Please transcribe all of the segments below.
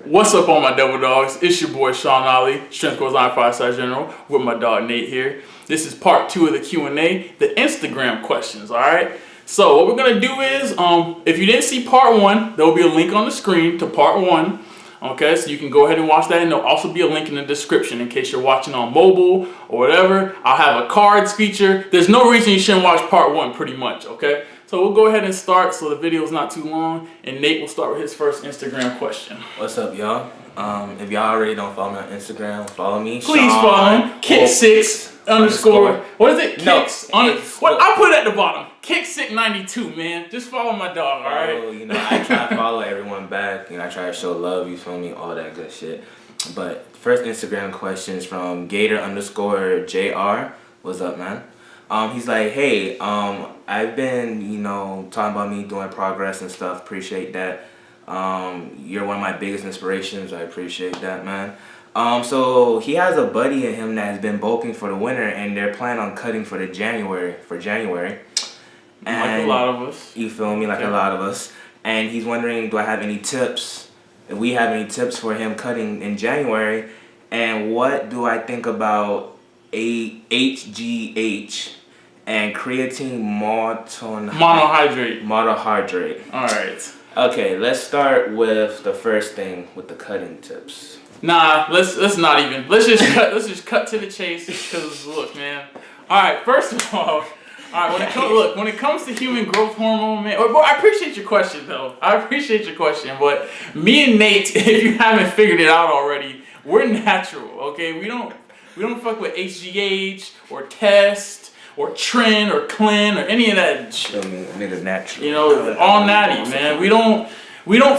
What's up, all my double dogs? It's your boy Sean Ali, strength.corp.general, with my dog Nate here. This is part 2 of the Q&A, the Instagram questions, all right? So what we're gonna do is, if you didn't see part 1, there will be a link on the screen to part 1. Okay, so you can go ahead and watch that, and there'll also be a link in the description in case you're watching on mobile or whatever. I'll have a cards feature. There's no reason you shouldn't watch part 1, pretty much, okay? So we'll go ahead and start so the video is not too long, and Nate will start with his first Instagram question. What's up, y'all? If y'all already don't follow me on Instagram, follow me. Please follow him. Kick6_ what is it? Kicks. What I put it at the bottom. Kick692, man. Just follow my dog, all right? You know, I try to follow everyone back. You know, I try to show love. You feel me? All that good shit. But first Instagram question is from Gator_JR. What's up, man? He's like, hey, I've been, you know, talking about me doing progress and stuff. Appreciate that. You're one of my biggest inspirations. I appreciate that, man. So he has a buddy of him that has been bulking for the winter, and they're planning on cutting for January. And like a lot of us. You feel me? Like a lot of us. And he's wondering, do I have any tips? If we have any tips for him cutting in January, and what do I think about HGH and creatine monohydrate? All right. Okay, let's start with the first thing with the cutting tips. Nah, let's not even. Let's just cut to the chase. Because look, man. All right, first of all, when it comes to human growth hormone, man. Boy, I appreciate your question though. But me and Nate, if you haven't figured it out already, we're natural. Okay, we don't fuck with HGH or test or trend or clean or any of that shit. Nigga natural. You know, all natty, man. We don't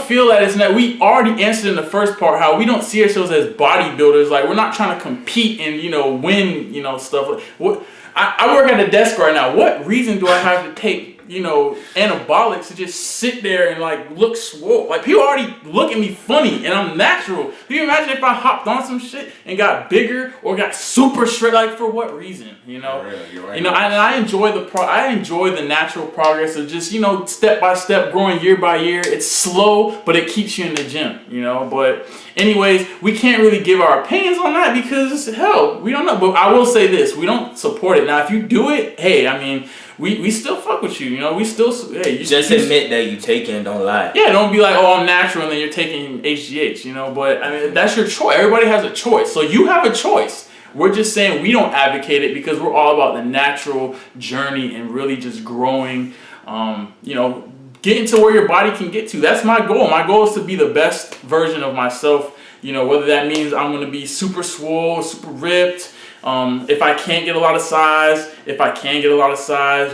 feel that it's not. We already answered in the first part how we don't see ourselves as bodybuilders. Like, we're not trying to compete and, you know, win, you know, stuff. What I work at a desk right now. What reason do I have to take, you know, anabolics to just sit there and like look swole? Like, people already look at me funny, and I'm natural. Can you imagine if I hopped on some shit and got bigger or got super shredded? Like, for what reason? You know, you're right. You know, I enjoy the natural progress of just, you know, step by step, growing year by year. It's slow, but it keeps you in the gym. You know, but anyways, we can't really give our opinions on that because hell, we don't know. But I will say this: we don't support it. Now, if you do it, hey, I mean, we still fuck with you. You know, we still, hey, you just admit that you take it and don't lie. Yeah, don't be like, oh, I'm natural, and then you're taking HGH. You know, but I mean, that's your choice. Everybody has a choice, so you have a choice. We're just saying we don't advocate it because we're all about the natural journey and really just growing. You know, getting to where your body can get to. That's my goal. My goal is to be the best version of myself. You know, whether that means I'm going to be super swole, super ripped. If I can't get a lot of size,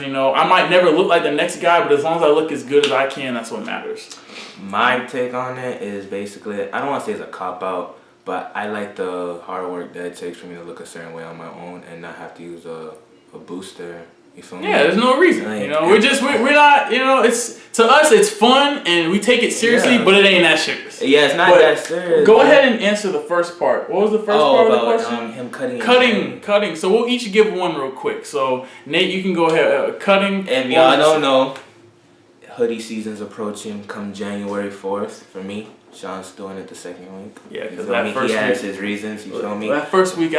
you know, I might never look like the next guy, but as long as I look as good as I can, that's what matters. My take on it is basically, I don't want to say it's a cop-out, but I like the hard work that it takes for me to look a certain way on my own and not have to use a booster. You feel me? Yeah, there's no reason. Like, you know, we're not, you know, it's, to us, it's fun and we take it seriously, but it ain't that serious. Yeah, it's not that serious. Go ahead and answer the first part. What was the first part of the question? Him cutting. So we'll each give one real quick. So Nate, you can go ahead. Cutting. And y'all don't know, hoodie season's approaching come January 4th for me. Sean's doing it the second week. Yeah, because that first week, he has his reasons, you feel me? That first week, we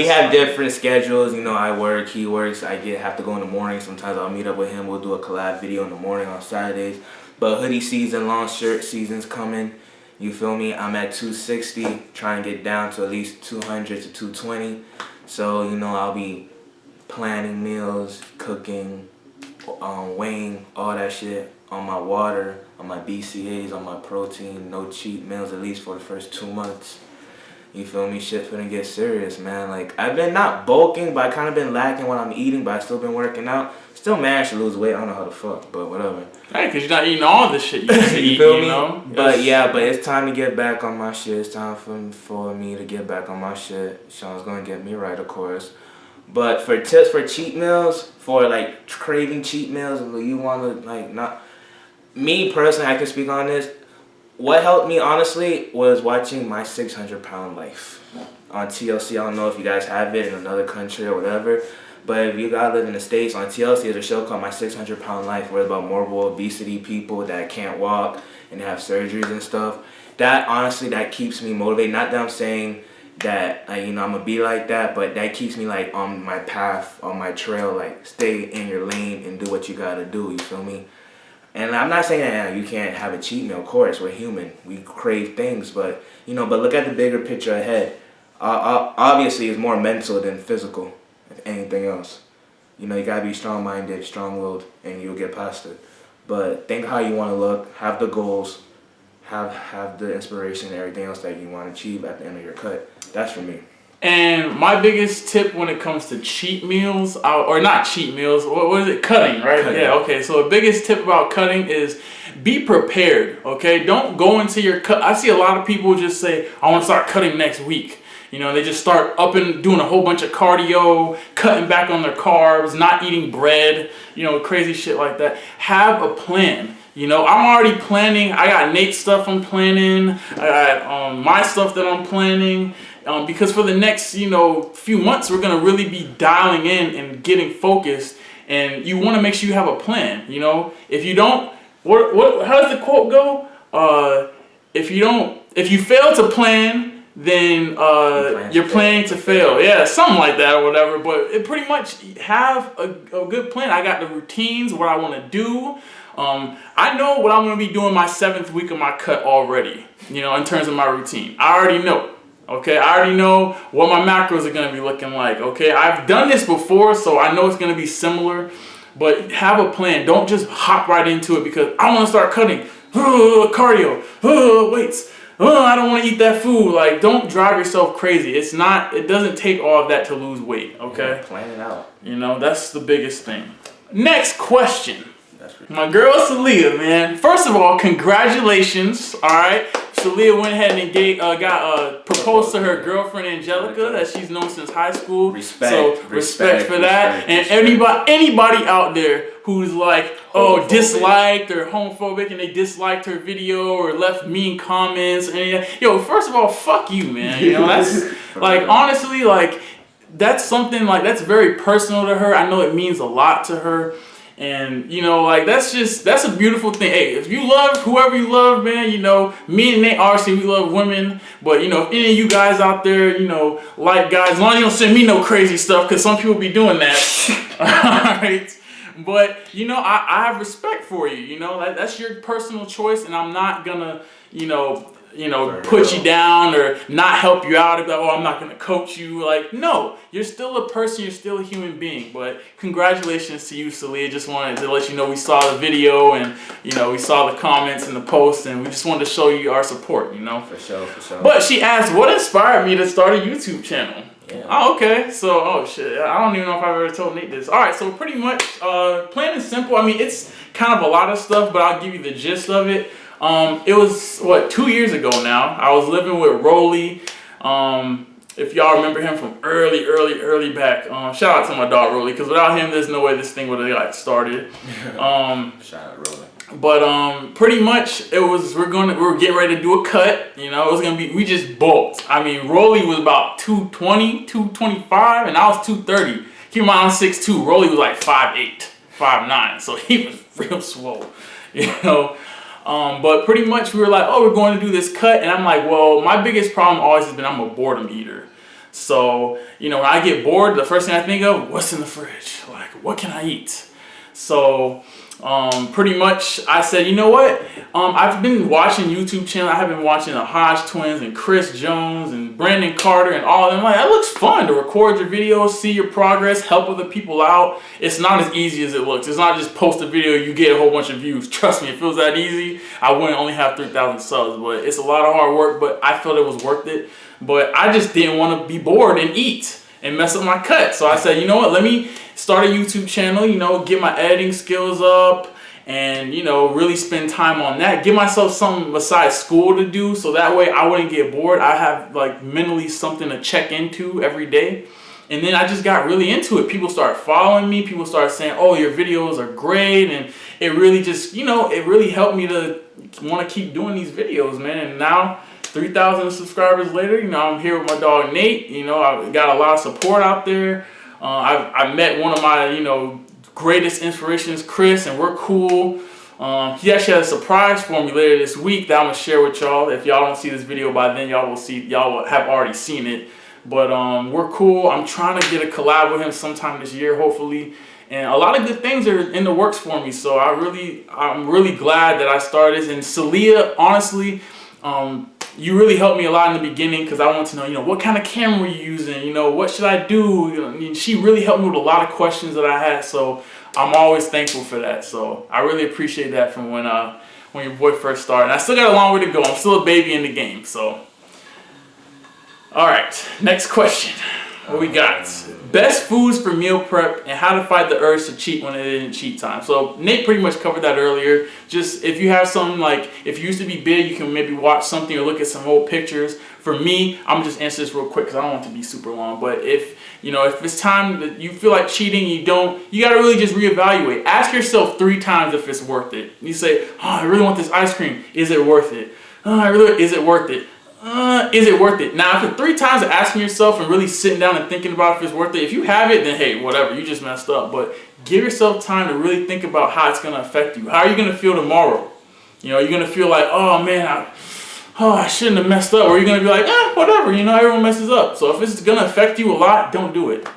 have different schedules. You know, I work, he works. I have to go in the morning. Sometimes I'll meet up with him. We'll do a collab video in the morning on Saturdays. But hoodie season, long shirt season's coming. You feel me? I'm at 260, trying to get down to at least 200 to 220. So, you know, I'll be planning meals, cooking, weighing, all that shit. On my water, on my BCAAs, on my protein, no cheat meals at least for the first 2 months. You feel me? Shit's finna get serious, man. Like, I've been not bulking, but I kind of been lacking what I'm eating, but I still been working out. Still managed to lose weight. I don't know how the fuck, but whatever. Hey, because you're not eating all this shit you used to eat, feel me? You know? But yeah, but it's time to get back on my shit. It's time for me to get back on my shit. Sean's gonna get me right, of course. But for tips for cheat meals, for like craving cheat meals, you want to like not... Me personally, I can speak on this. What helped me, honestly, was watching My 600 Pound Life on TLC. I don't know if you guys have it in another country or whatever, but if you guys live in the States, on TLC, there's a show called My 600 Pound Life where it's about morbid obesity people that can't walk and have surgeries and stuff. that honestly, that keeps me motivated. Not that I'm saying that I'm gonna be like that, but that keeps me like on my path, on my trail. Like, stay in your lane and do what you gotta do. You feel me? And I'm not saying that you can't have a cheat meal. Of course, we're human. We crave things, but but look at the bigger picture ahead. Obviously, it's more mental than physical, if anything else. You gotta be strong-minded, strong-willed, and you'll get past it. But think how you want to look, have the goals, have the inspiration and everything else that you want to achieve at the end of your cut. That's for me. And my biggest tip when it comes to cheat meals, or not cheat meals, what is it? Cutting, right? Cutting. Yeah, okay. So the biggest tip about cutting is be prepared, okay? Don't go into your cut. I see a lot of people just say, I want to start cutting next week. They just start up and doing a whole bunch of cardio, cutting back on their carbs, not eating bread, crazy shit like that. Have a plan. I'm already planning. I got Nate's stuff I'm planning. I got my stuff that I'm planning. Because for the next, few months, we're going to really be dialing in and getting focused. And you want to make sure you have a plan. If you don't, how does the quote go? If you fail to plan, then you're planning to fail. Yeah, something like that or whatever. But it pretty much have a good plan. I got the routines, what I want to do. I know what I'm going to be doing my 7th week of my cut already, in terms of my routine. I already know. Okay, I already know what my macros are going to be looking like. Okay, I've done this before, so I know it's going to be similar. But have a plan. Don't just hop right into it because I want to start cutting. Cardio. Weights. I don't want to eat that food. Like, don't drive yourself crazy. It doesn't take all of that to lose weight. Okay, yeah, plan it out. That's the biggest thing. Next question. My girl Celia, man. First of all, congratulations. All right, Celia went ahead and got proposed to her girlfriend Angelica that she's known since high school. Respect for that. And anybody out there who's like, disliked or homophobic and they disliked her video or left mean comments, and first of all, fuck you, man. That's like, honestly, like, that's something like that's very personal to her. I know it means a lot to her. And that's a beautiful thing. Hey, if you love whoever you love, man, me and Nate, obviously we love women, but if any of you guys out there, like guys, as long as you don't send me no crazy stuff, because some people be doing that. All right, but I have respect for you. That's your personal choice, and I'm not gonna put you down or not help you out. Like, I'm not gonna coach you. Like, no, you're still a person. You're still a human being. But congratulations to you, Celia. Just wanted to let you know we saw the video and we saw the comments and the posts, and we just wanted to show you our support. For sure. But she asked, what inspired me to start a YouTube channel? Yeah. Oh, okay. So, shit. I don't even know if I've ever told Nate this. All right. So pretty much, plain and simple. I mean, it's kind of a lot of stuff, but I'll give you the gist of it. It was 2 years ago now. I was living with Rolly. If y'all remember him from early back. Shout out to my dog Rolly, because without him, there's no way this thing would have got started. Shout out Rolly. But pretty much we were getting ready to do a cut. It was gonna be, we just bulked. I mean, Rolly was about 220, 225, and I was 230. Keep in mind, I'm 6'2". Rolly was like 5'8", 5'9", so he was real swole. But pretty much we were like, we're going to do this cut. And I'm like, well, my biggest problem always has been I'm a boredom eater. So, when I get bored, the first thing I think of, what's in the fridge? Like, what can I eat? So, pretty much I said, you know what? I've been watching YouTube channel. I have been watching the Hodge twins and Chris Jones and Brandon Carter and all of them. Like, that looks fun to record your videos, see your progress, help other people out. It's not as easy as it looks. It's not just post a video, you get a whole bunch of views. Trust me, if it was that easy, I wouldn't only have 3,000 subs. But it's a lot of hard work, but I felt it was worth it. But I just didn't want to be bored and eat and mess up my cut. So I said, you know what, let me start a YouTube channel, get my editing skills up and, really spend time on that. Give myself something besides school to do so that way I wouldn't get bored. I have mentally something to check into every day. And then I just got really into it. People started following me. People started saying, oh, your videos are great. And it really just, it really helped me to want to keep doing these videos, man. And now 3,000 subscribers later, I'm here with my dog Nate. I got a lot of support out there. I met one of my, greatest inspirations, Chris, and we're cool. He actually has a surprise for me later this week that I'm gonna share with y'all. If y'all don't see this video by then, y'all will have already seen it. But we're cool. I'm trying to get a collab with him sometime this year, hopefully. And a lot of good things are in the works for me. So I'm really glad that I started this. And Celia, honestly, you really helped me a lot in the beginning because I want to know, what kind of camera you're using, what should I do? She really helped me with a lot of questions that I had. So I'm always thankful for that. So I really appreciate that from when your boy first started. And I still got a long way to go. I'm still a baby in the game. So, all right, next question. What we got? Best foods for meal prep and how to fight the urge to cheat when it isn't cheat time. So Nate pretty much covered that earlier. Just if you have something like, if you used to be big, you can maybe watch something or look at some old pictures. For me, I'm gonna just answer this real quick because I don't want it to be super long. But if it's time that you feel like cheating, you gotta really just reevaluate. Ask yourself 3 times if it's worth it. You say, I really want this ice cream. Is it worth it? Is it worth it? Is it worth it? Now, after 3 times of asking yourself and really sitting down and thinking about if it's worth it, if you have it, then hey, whatever, you just messed up. But give yourself time to really think about how it's going to affect you. How are you going to feel tomorrow? You're going to feel like, oh man, I shouldn't have messed up. Or you're going to be like, whatever, everyone messes up. So if it's going to affect you a lot, don't do it.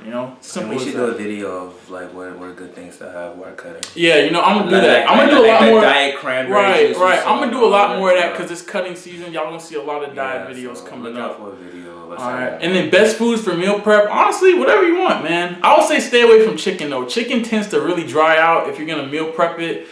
Simple. And we should do a video of like what are good things to have while cutting. Yeah, I'm gonna do that. I'm gonna do a lot more. Diet cranberry juice. Right. I'm gonna do a lot more of that because it's cutting season. Y'all gonna see a lot of diet videos coming up. For a video. All right. And then best foods for meal prep. Honestly, whatever you want, man. I would say stay away from chicken though. Chicken tends to really dry out if you're gonna meal prep it.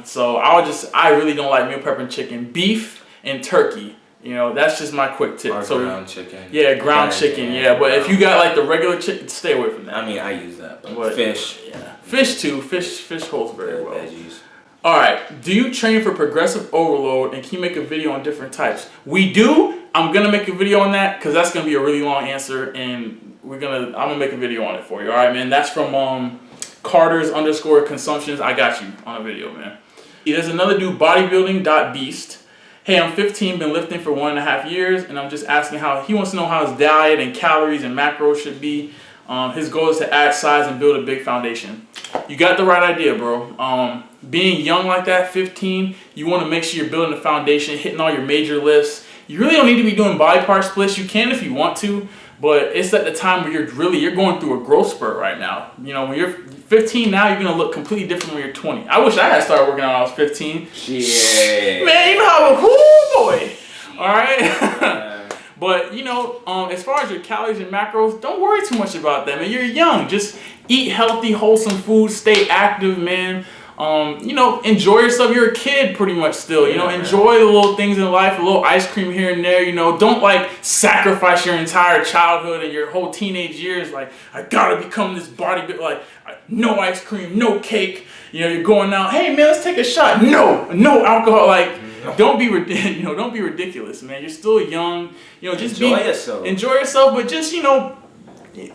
So I really don't like meal prepping chicken. Beef and turkey. That's just my quick tip. Or ground chicken. Yeah, ground chicken. Yeah, but if you got like the regular chicken, stay away from that. I mean, I use that. But fish. Yeah, fish too. Fish holds very well. Veggies. All right. Do you train for progressive overload and can you make a video on different types? We do. I'm gonna make a video on that because that's gonna be a really long answer, and I'm gonna make a video on it for you. All right, man. That's from Carter's_consumptions. I got you on a video, man. There's another dude, bodybuilding.beast. Hey, I'm 15, been lifting for 1.5 years, and I'm just asking he wants to know how his diet and calories and macros should be. His goal is to add size and build a big foundation. You got the right idea, bro. Being young like that, 15, you want to make sure you're building a foundation, hitting all your major lifts. You really don't need to be doing body part splits. You can if you want to, but it's at the time where you're going through a growth spurt right now. When you're 15 now, you're going to look completely different when you're 20. I wish I had started working out when I was 15. Yeah. Man, how a cool boy. All right. But, as far as your calories and macros, don't worry too much about them. And you're young. Just eat healthy, wholesome food. Stay active, man. Enjoy yourself. You're a kid pretty much still. Enjoy the little things in life, a little ice cream here and there. Don't like sacrifice your entire childhood and your whole teenage years. Like, I gotta become this bodybuilder. Like, no ice cream, no cake. You're going out. Hey man, let's take a shot. No alcohol. Like, don't be ridiculous, man. You're still young. Just enjoy yourself, but just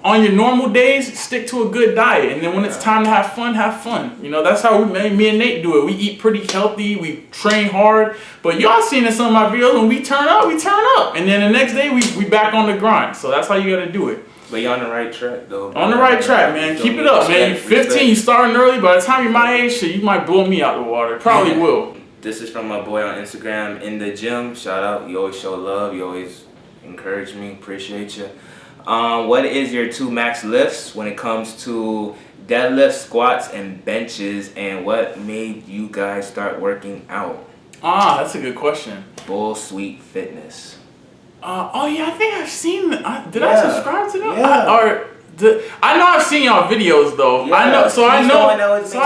on your normal days, stick to a good diet, and then when it's time to have fun, have fun. That's how me and Nate do it. We eat pretty healthy, we train hard, but y'all seen in some of my videos, when we turn up, and then the next day we back on the grind. So that's how you gotta do it. But you're on the right track, though. On the right track, man. Keep it up, man. You're 15, you starting early. By the time you're my age, you might blow me out the water. Probably will. This is from my boy on Instagram, in the gym. Shout out. You always show love. You always encourage me. Appreciate you. What is your 2 max lifts when it comes to deadlifts, squats, and benches, and what made you guys start working out? That's a good question. Bull Sweet Fitness. I think I've seen that. Did I subscribe to them? Yeah. I know I've seen y'all videos though. Yeah. I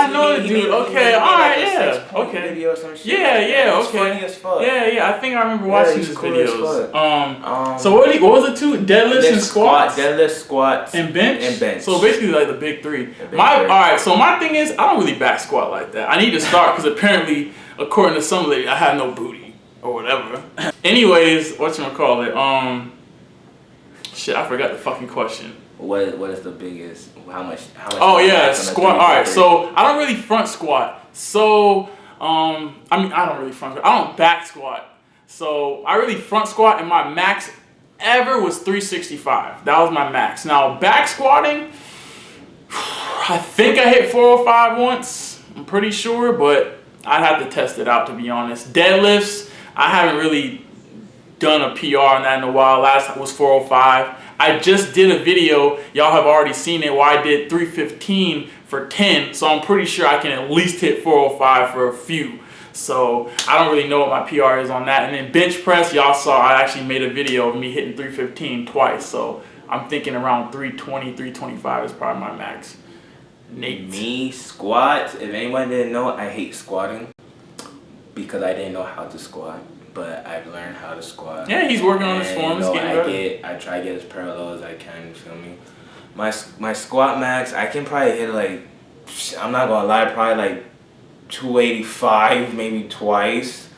know the dude. Okay, all right, yeah. Okay. Video or some shit yeah, like okay. Funny as fuck. Yeah. I think I remember watching his cool videos. So what was it? 2 deadlifts and squats. Deadlift, squats, and bench. So basically like the big 3. All right. So my thing is, I don't really back squat like that. I need to start because apparently, according to some lady, I have no booty or whatever. Anyways, whatchamacallit? Shit, I forgot the fucking question. What is the biggest? How much? Oh yeah, squat. All right, so I don't really front squat. So I don't really front squat. I don't back squat. So I really front squat, and my max ever was 365. That was my max. Now back squatting, I think I hit 405 once. I'm pretty sure, but I'd have to test it out, to be honest. Deadlifts, I haven't really done a PR on that in a while. Last was 405. I just did a video, y'all have already seen it, where I did 315 for 10, so I'm pretty sure I can at least hit 405 for a few. So I don't really know what my PR is on that. And then bench press, y'all saw I actually made a video of me hitting 315 twice. So I'm thinking around 320, 325 is probably my max. Nate. Me, squats, if anyone didn't know, I hate squatting because I didn't know how to squat. But I've learned how to squat. Yeah, he's working on his form. I try to get as parallel as I can, you feel me? My squat max, I can probably hit like, I'm not gonna lie, probably like 285 maybe twice,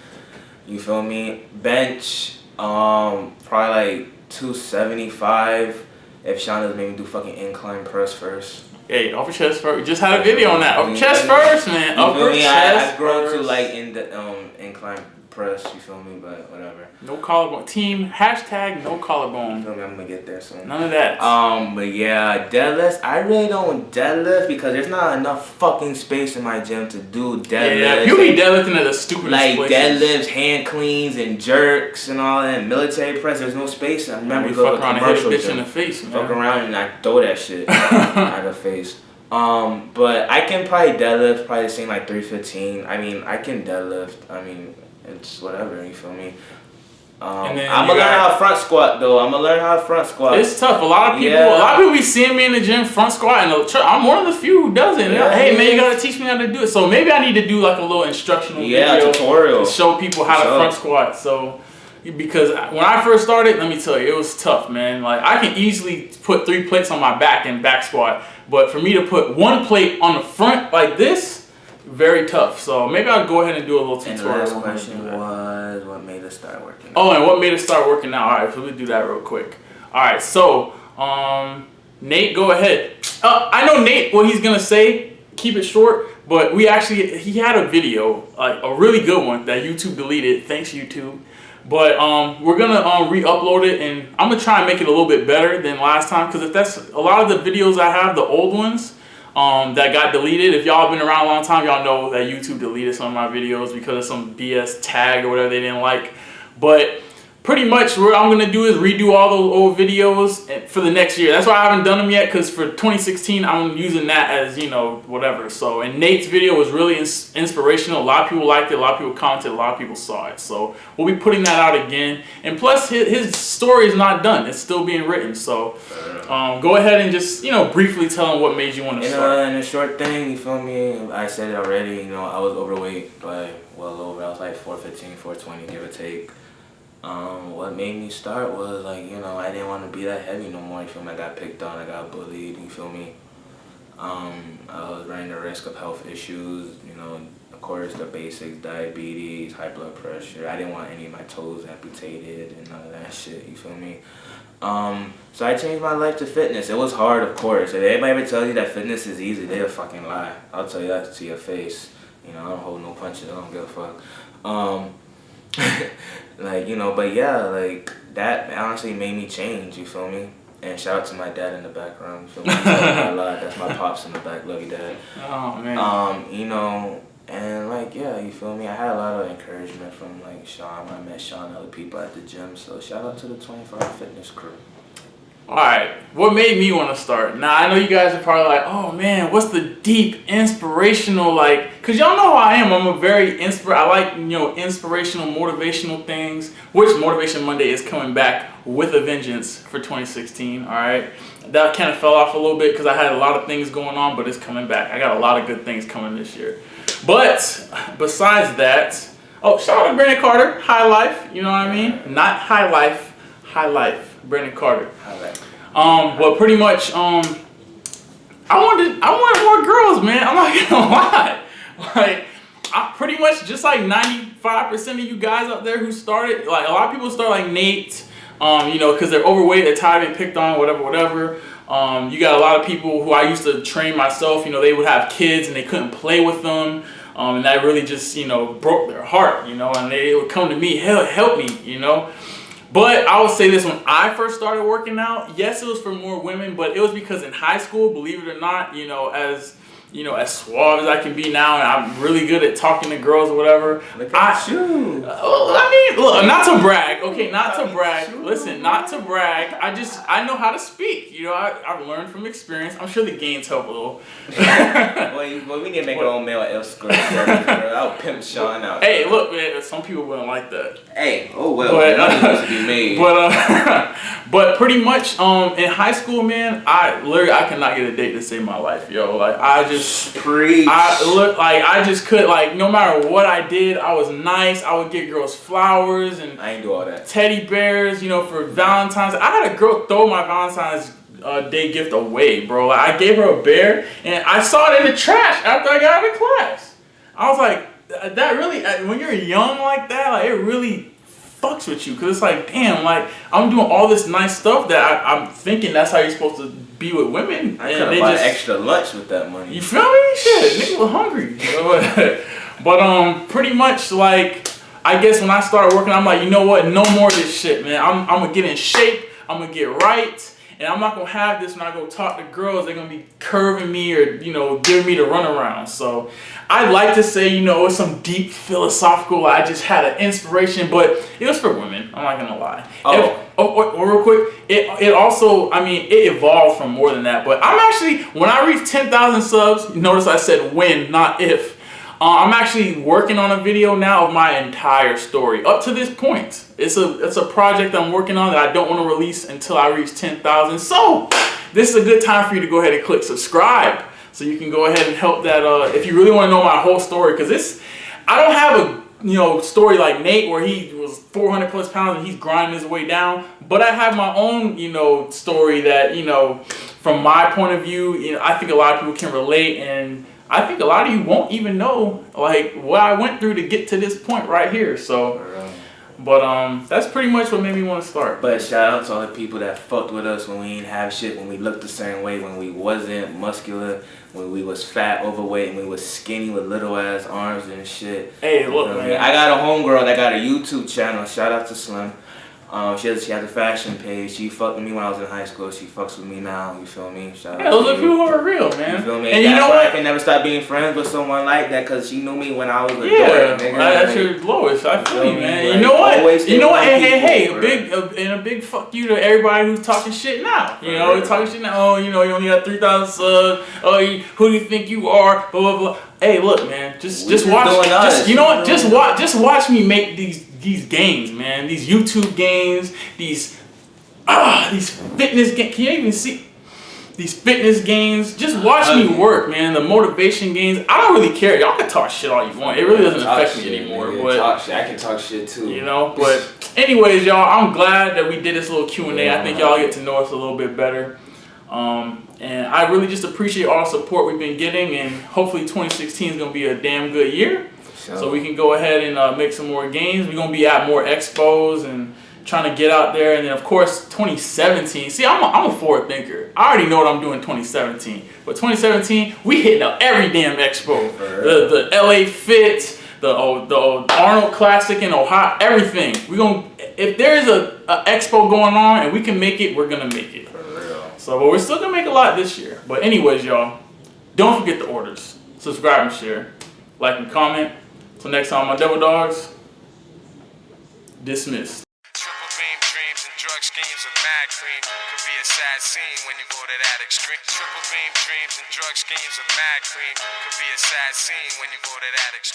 you feel me? Bench, probably like 275 if Sean doesn't make me do fucking incline press first. Hey, upper chest first. We just had a video on that. Upper chest first, man. Upper chest. I've grown to like in the incline press, you feel me? But whatever. No collarbone. Team hashtag no collarbone. You feel me? I'm gonna get there soon. None of that. But yeah, deadlifts. I really don't deadlift because there's not enough fucking space in my gym to do deadlifts. Yeah, people be deadlifting at the stupidest like places. Deadlifts, hand cleans, and jerks and all that. And military press, there's no space. I remember we go fuck to around and hit a commercial bitch gym. in the face, man. Fuck around and I throw that shit out of the face. But I can probably deadlift, probably the same like 315. I mean, I can deadlift. I mean, it's whatever, you feel me? I'm gonna learn how to front squat though. It's tough. A lot of people be seeing me in the gym front squat, and I'm one of the few who doesn't. Yeah, hey man, you gotta teach me how to do it. So maybe I need to do like a little instructional video tutorial to show people how to front squat. So because when I first started, let me tell you, it was tough, man. Like I can easily put 3 plates on my back and back squat, but for me to put 1 plate on the front like this, very tough. So maybe I'll go ahead and do a little tutorial. And the last question was, what made us start working out? Oh, and what made us start working out? All right, so we'll do that real quick. All right, so Nate, go ahead. I know Nate, what he's gonna say. Keep it short, but he had a video, like a really good one that YouTube deleted. Thanks YouTube. But we're gonna re-upload it, and I'm gonna try and make it a little bit better than last time, because if that's a lot of the videos I have, the old ones that got deleted. If y'all have been around a long time, y'all know that YouTube deleted some of my videos because of some BS tag or whatever they didn't like. But pretty much what I'm going to do is redo all those old videos for the next year. That's why I haven't done them yet, because for 2016, I'm using that as, you know, whatever. So, and Nate's video was really inspirational. A lot of people liked it. A lot of people commented. A lot of people saw it. So we'll be putting that out again. And plus, his story is not done. It's still being written. So go ahead and just, you know, briefly tell him what made you want to start. And a short thing, you feel me? I said it already. You know, I was overweight by well over. I was like 415, 420, give or take. What made me start was like, you know, I didn't want to be that heavy no more, you feel me? I got picked on, I got bullied, you feel me? I was running the risk of health issues, you know, of course the basics, diabetes, high blood pressure. I didn't want any of my toes amputated and none of that shit, you feel me? So I changed my life to fitness. It was hard, of course. If anybody ever tells you that fitness is easy, they'll fucking lie. I'll tell you that to your face. You know, I don't hold no punches, I don't give a fuck. Like, you know, but yeah, like that honestly made me change, you feel me? And shout out to my dad in the background, you feel me? That's my pops in the back, love you, Dad. Oh man. You know, and like, yeah, you feel me? I had a lot of encouragement from like Sean. I met Sean and other people at the gym, so shout out to the 25 Fitness crew. Alright, what made me want to start? Now, I know you guys are probably like, oh man, what's the deep, inspirational, like, because y'all know how I am. I'm a very I like, you know, inspirational, motivational things, which Motivation Monday is coming back with a vengeance for 2016, alright? That kind of fell off a little bit because I had a lot of things going on, but it's coming back. I got a lot of good things coming this year. But, besides that, oh, shout out to Brandon Carter, High Life, you know what I mean? Not High Life, High Life. Brandon Carter. But pretty much, I wanted more girls, man. I'm not gonna lie. Like, I pretty much just like 95% of you guys out there who started, like a lot of people start like Nate, you know, because they're overweight, they're tired of being picked on, whatever. You got a lot of people who I used to train myself. You know, they would have kids and they couldn't play with them. And that really just, you know, broke their heart, you know, and they would come to me, help me, you know. But I would say this, when I first started working out, yes, it was for more women, but it was because in high school, believe it or not, you know, as you know, as suave as I can be now, and I'm really good at talking to girls or whatever. Look at you. I mean, look, not to brag, okay, not to brag. Listen, not to brag. I know how to speak. You know, I've learned from experience. I'm sure the gains help a little. Well, we need to make our own male escort service, bro. I'll pimp Sean out. Hey, look, man, some people wouldn't like that. Hey, oh well, money has to be made. But pretty much, in high school, man, I cannot get a date to save my life, yo. Like I just I just could, like, no matter what I did, I was nice. I would get girls flowers and I ain't do all that. Teddy bears, you know, for Valentine's. I had a girl throw my Valentine's Day gift away, bro. Like, I gave her a bear and I saw it in the trash after I got out of class. I was like, that really, when you're young like that, like, it really fucks with you, because it's like, damn, like, I'm doing all this nice stuff that I'm thinking that's how you're supposed to be with women. I could have bought extra lunch with that money. You feel me? Shit, nigga was hungry. But pretty much, like, I guess when I started working, I'm like, you know what? No more of this shit, man. I'm gonna get in shape. I'm gonna get right. And I'm not gonna have this when I go talk to girls. They're gonna be curving me or, you know, giving me the runaround. So I'd like to say, you know, it's some deep philosophical, I just had an inspiration, but it was for women. I'm not gonna lie. Real quick, it also, I mean, it evolved from more than that. But I'm actually, when I reach 10,000 subs, notice I said when, not if. I'm actually working on a video now of my entire story up to this point. It's a project I'm working on that I don't want to release until I reach 10,000. So this is a good time for you to go ahead and click subscribe, so you can go ahead and help that. If you really want to know my whole story, because I don't have a, you know, story like Nate where he was 400 plus pounds and he's grinding his way down. But I have my own, you know, story that, you know, from my point of view, you know, I think a lot of people can relate, and I think a lot of you won't even know, like, what I went through to get to this point right here. So, but that's pretty much what made me want to start. But shout out to all the people that fucked with us when we ain't have shit, when we looked the same way, when we wasn't muscular, when we was fat, overweight, and we was skinny with little ass arms and shit. Hey, look, man. I got a homegirl that got a YouTube channel. Shout out to Slim. She has a fashion page. She fucked with me when I was in high school. She fucks with me now. You feel me? Shout out those to are people who are real, man. You feel me? And that's you know why what? I can never stop being friends with someone like that, because she knew me when I was a dork, nigga. That's your lowest. I feel you, man. Like, you know what? You know what? Hey, a big fuck you to everybody who's talking shit now. You know, talking shit now. Oh, you know, you only got 3,000 subs. Oh, who do you think you are? Blah blah blah. Hey, look, man. Just watch. You know what? Just watch me make these games, man. These YouTube games. These fitness games. Can you even see? These fitness games. Just watch me work, man. The motivation games. I don't really care. Y'all can talk shit all you want. It really doesn't affect me anymore. But I can talk shit too. You know. But anyways, y'all, I'm glad that we did this little Q&A. I think y'all get to know us a little bit better. And I really just appreciate all the support we've been getting, and hopefully 2016 is going to be a damn good year. So we can go ahead and make some more games. We're going to be at more expos and trying to get out there. And then, of course, 2017. See, I'm a forward thinker. I already know what I'm doing in 2017. But 2017, we hitting up every damn expo. The LA Fit, the Arnold Classic in Ohio, everything. If there's a expo going on and we can make it, we're going to make it. So, but we're still going to make a lot this year. But anyways, y'all, don't forget the orders. Subscribe and share. Like and comment. Till next time, my Devil Dogs, dismissed. Triple beam dreams and drug schemes of mad cream could be a sad scene when you go to that extreme. Triple beam dreams and drug schemes of mad cream could be a sad scene when you go to that extreme.